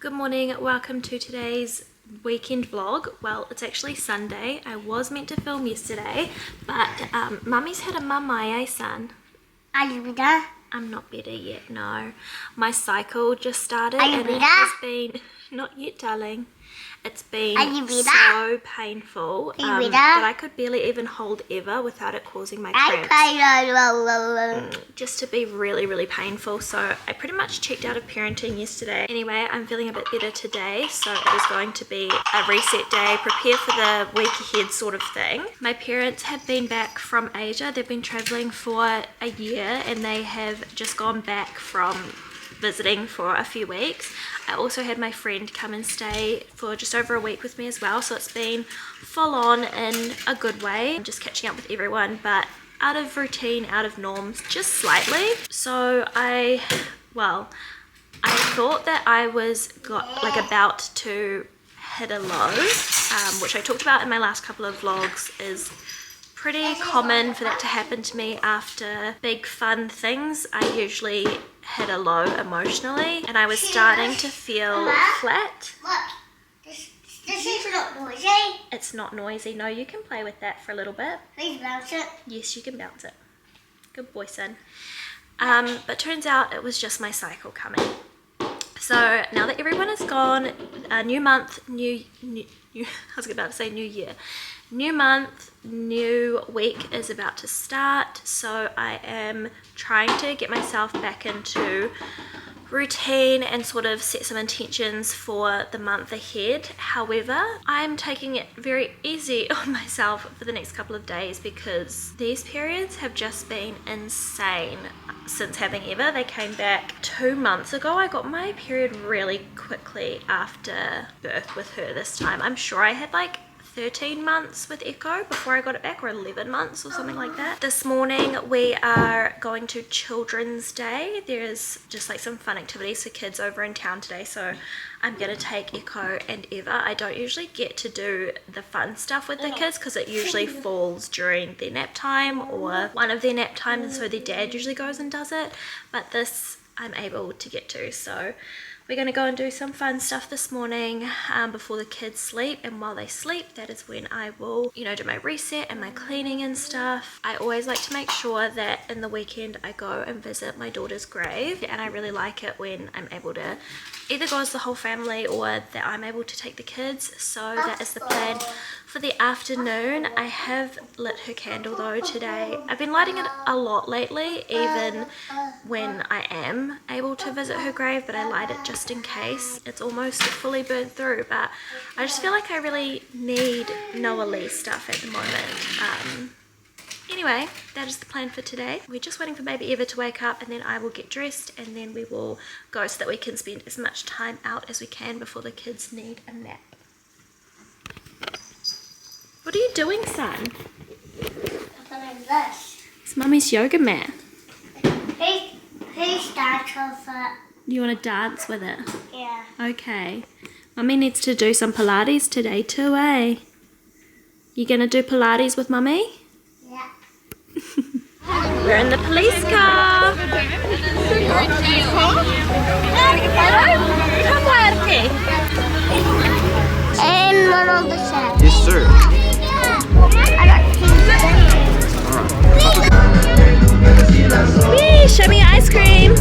Good morning, welcome to today's weekend vlog. Well, it's actually Sunday. I was meant to film yesterday, but Mummy's had a mummy, son? Are you better? I'm not better yet, no. My cycle just started. Are you and better? it has been, not yet darling. It's been Are you better? so painful Are you better? that I could barely even hold ever without it causing my cramps. Just to be really painful. So I pretty much checked out of parenting yesterday. Anyway, I'm feeling a bit better today, so it is going to be a reset day, prepare for the week ahead sort of thing. My parents have been back from Asia. They've been traveling for a year and they have just gone back from visiting for a few weeks. I also had my friend come and stay for just over a week with me as well, so it's been full on in a good way. I'm just catching up with everyone, but out of routine, out of norms, just slightly. So I thought that I was about to hit a low, which I talked about in my last couple of vlogs. Is pretty common for that to happen to me after big fun things. I usually hit a low emotionally and I was starting to feel flat. Look, this is not noisy. It's not noisy. No, you can play with that for a little bit. Please bounce it. Yes, you can bounce it. Good boy, son. But turns out it was just my cycle coming. So now that everyone is gone, a new month, new I was about to say new year. New month, new week is about to start, so I am trying to get myself back into routine and sort of set some intentions for the month ahead. However, I'm taking it very easy on myself for the next couple of days because these periods have just been insane since having Eva. They came back 2 months ago. I got my period really quickly after birth with her this time. I'm sure I had like 13 months with Echo before I got it back, or 11 months or something like that. This morning we are going to Children's Day. There's just like some fun activities for kids over in town today, so I'm gonna take Echo and Eva. I don't usually get to do the fun stuff with the kids because it usually falls during their nap time or one of their nap times, and so their dad usually goes and does it, but this I'm able to get to. So we're going to go and do some fun stuff this morning before the kids sleep, and while they sleep, that is when I will, you know, do my reset and my cleaning and stuff. I always like to make sure that in the weekend I go and visit my daughter's grave, and I really like it when I'm able to either go as the whole family or that I'm able to take the kids. So that is the plan for the afternoon. I have lit her candle though today. I've been lighting it a lot lately, even when I am able to visit her grave, but I light it just in case. It's almost fully burned through, but I just feel like I really need Noah Lee stuff at the moment. Anyway, that is the plan for today. We're just waiting for baby Eva to wake up, and then I will get dressed, and then we will go so that we can spend as much time out as we can before the kids need a nap. What are you doing, son? I'm doing this. It's Mummy's yoga mat. Please dance with it. You want to dance with it? Yeah. Okay. Mummy needs to do some Pilates today too, eh? You gonna do Pilates with Mummy? Yeah. We're in the police car. And one on the side. Yes, sir. Whee, show me your ice cream.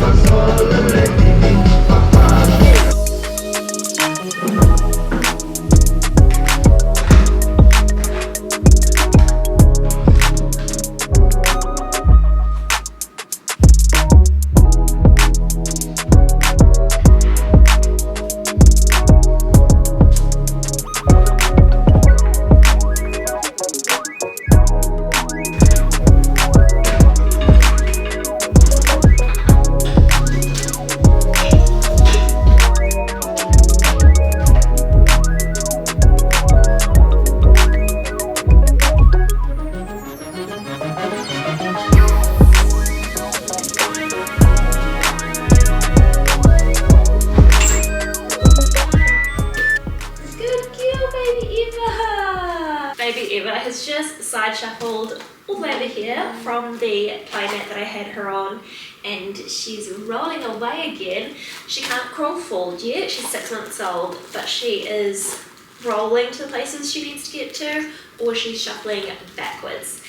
Has just side shuffled all the way over here from the playmat that I had her on, and she's rolling away again. She can't crawl forward yet, she's 6 months old, but she is rolling to the places she needs to get to, or she's shuffling backwards.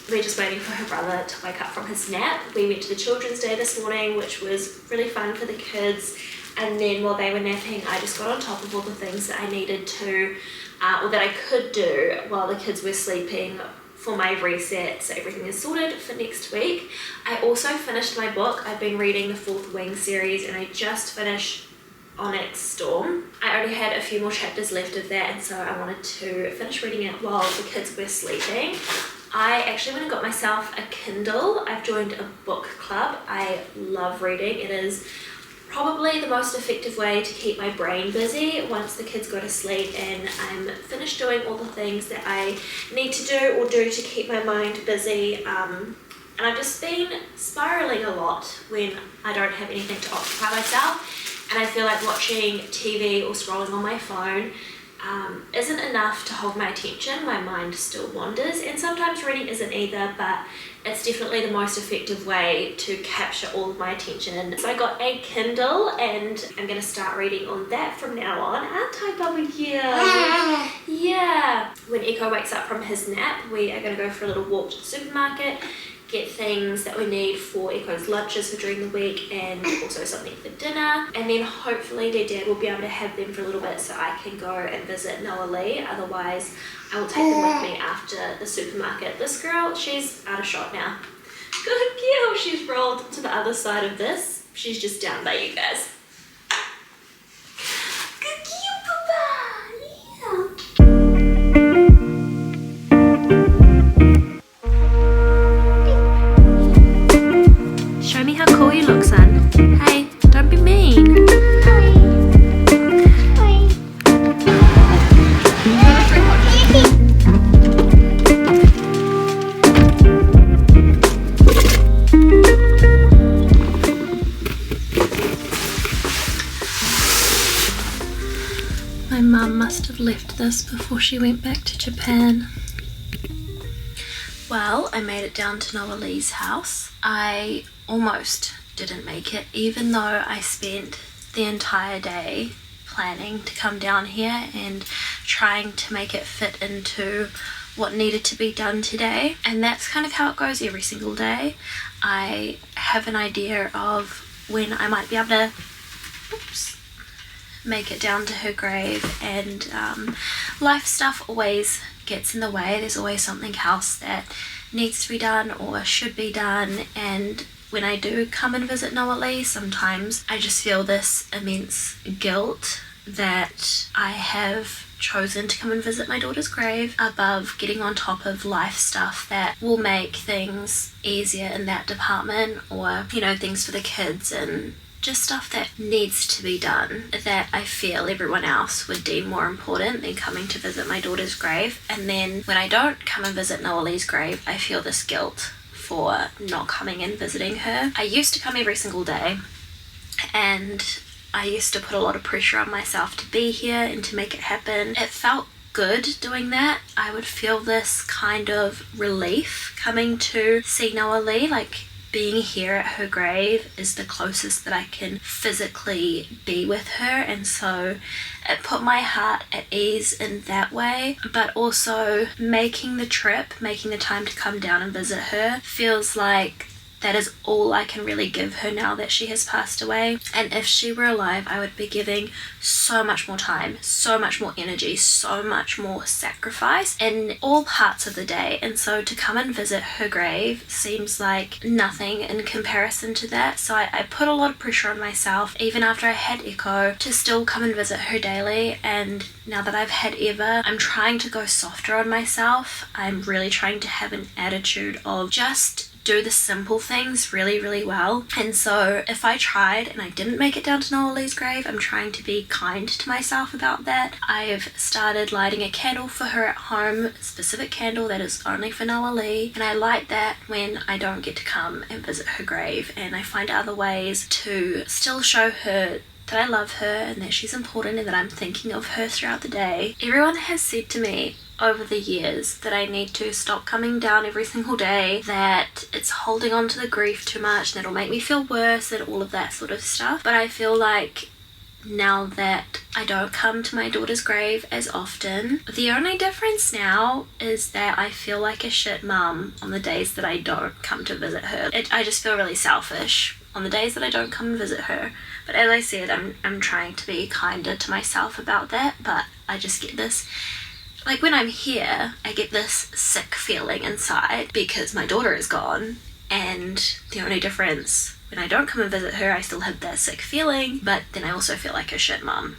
We're just waiting for her brother to wake up from his nap. We went to the Children's Day this morning, which was really fun for the kids, and then while they were napping, I just got on top of all the things that I needed to, or that I could do while the kids were sleeping for my reset, so everything is sorted for next week. I also finished my book. I've been reading the Fourth Wing series, and I just finished Onyx Storm. I only had a few more chapters left of that, and so I wanted to finish reading it while the kids were sleeping. I actually went and got myself a Kindle. I've joined a book club. I love reading. It is probably the most effective way to keep my brain busy once the kids go to sleep and I'm finished doing all the things that I need to do or do to keep my mind busy. And I've just been spiraling a lot when I don't have anything to occupy myself, and I feel like watching TV or scrolling on my phone isn't enough to hold my attention. My mind still wanders, and sometimes reading isn't either, but it's definitely the most effective way to capture all of my attention. So I got a Kindle and I'm going to start reading on that from now on. Aren't I, Bubba? Yeah. When Echo wakes up from his nap, we are going to go for a little walk to the supermarket, get things that we need for Echo's lunches for during the week, and also something for dinner, and then hopefully their dad will be able to have them for a little bit so I can go and visit Noah Lee. Otherwise I will take them with me after the supermarket. This girl, she's out of shot now. Good girl, she's rolled to the other side of this. She's just down by you guys. Good girl, Papa. Yeah. Show me how cool you look, son. Hey, don't be mean. My mum must have left this before she went back to Japan. Well, I made it down to Noah Lee's house. I almost didn't make it, even though I spent the entire day planning to come down here and trying to make it fit into what needed to be done today. And that's kind of how it goes every single day. I have an idea of when I might be able to make it down to her grave, and life stuff always gets in the way. There's always something else that needs to be done or should be done, and when I do come and visit Noah Lee, sometimes I just feel this immense guilt that I have chosen to come and visit my daughter's grave above getting on top of life stuff that will make things easier in that department, or, you know, things for the kids and just stuff that needs to be done that I feel everyone else would deem more important than coming to visit my daughter's grave. And then when I don't come and visit Noah Lee's grave, I feel this guilt for not coming and visiting her. I used to come every single day, and I used to put a lot of pressure on myself to be here and to make it happen. It felt good doing that. I would feel this kind of relief coming to see Noah Lee, like being here at her grave is the closest that I can physically be with her, and so it put my heart at ease in that way. But also making the trip, making the time to come down and visit her, feels like that is all I can really give her now that she has passed away. And if she were alive, I would be giving so much more time, so much more energy, so much more sacrifice in all parts of the day. And so to come and visit her grave seems like nothing in comparison to that. So I put a lot of pressure on myself, even after I had Echo, to still come and visit her daily. And now that I've had Eva, I'm trying to go softer on myself. I'm really trying to have an attitude of just do the simple things really, really well. And so if I tried and I didn't make it down to Noah Lee's grave, I'm trying to be kind to myself about that. I've started lighting a candle for her at home, a specific candle that is only for Noah Lee, and I light that when I don't get to come and visit her grave, and I find other ways to still show her that I love her and that she's important and that I'm thinking of her throughout the day. Everyone has said to me over the years that I need to stop coming down every single day, that it's holding on to the grief too much and it'll make me feel worse and all of that sort of stuff. But I feel like now that I don't come to my daughter's grave as often, the only difference now is that I feel like a shit mum on the days that I don't come to visit her. I just feel really selfish on the days that I don't come and visit her. But as I said, I'm trying to be kinder to myself about that, but I just get this, like when I'm here, I get this sick feeling inside because my daughter is gone, and the only difference when I don't come and visit her, I still have that sick feeling, but then I also feel like a shit mum.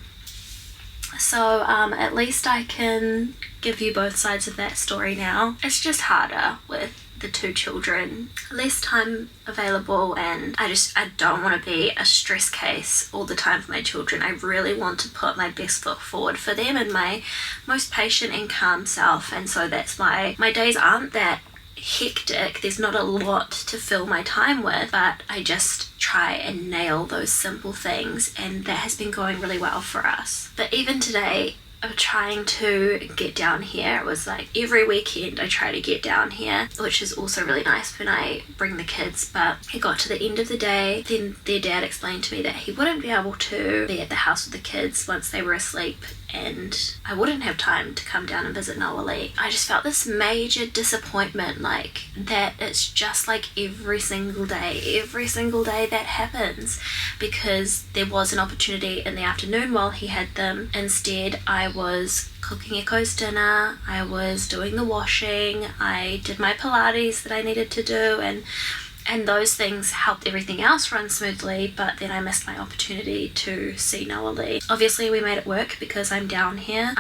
So at least I can give you both sides of that story now. It's just harder with the two children, less time available, and I don't want to be a stress case all the time for my children. I really want to put my best foot forward for them and my most patient and calm self, and so that's why my days aren't that hectic. There's not a lot to fill my time with, but I just try and nail those simple things, and that has been going really well for us. But even today, I'm trying to get down here. It was like every weekend I try to get down here, which is also really nice when I bring the kids. But it got to the end of the day, then their dad explained to me that he wouldn't be able to be at the house with the kids once they were asleep, and I wouldn't have time to come down and visit Noah. I just felt this major disappointment, like that it's just like every single day that happens, because there was an opportunity in the afternoon while he had them. Instead, I was cooking Echo's dinner, I was doing the washing, I did my Pilates that I needed to do, and those things helped everything else run smoothly, but then I missed my opportunity to see Noah. Obviously we made it work because I'm down here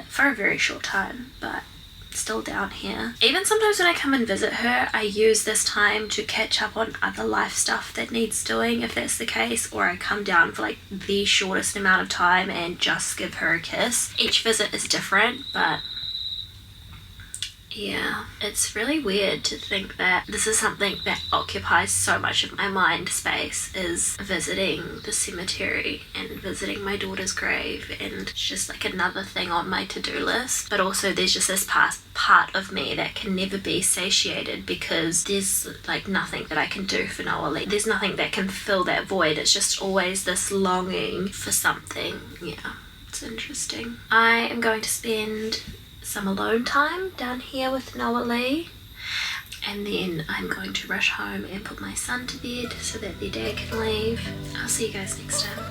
for a very short time, but still down here. Even sometimes when I come and visit her, I use this time to catch up on other life stuff that needs doing, if that's the case, or I come down for like the shortest amount of time and just give her a kiss. Each visit is different, but yeah, it's really weird to think that this is something that occupies so much of my mind space, is visiting the cemetery and visiting my daughter's grave, and it's just like another thing on my to-do list. But also there's just this part of me that can never be satiated, because there's like nothing that I can do for Noah. There's nothing that can fill that void. It's just always this longing for something. Yeah, it's interesting. I am going to spend some alone time down here with Noah, and then I'm going to rush home and put my son to bed so that their dad can leave. I'll see you guys next time.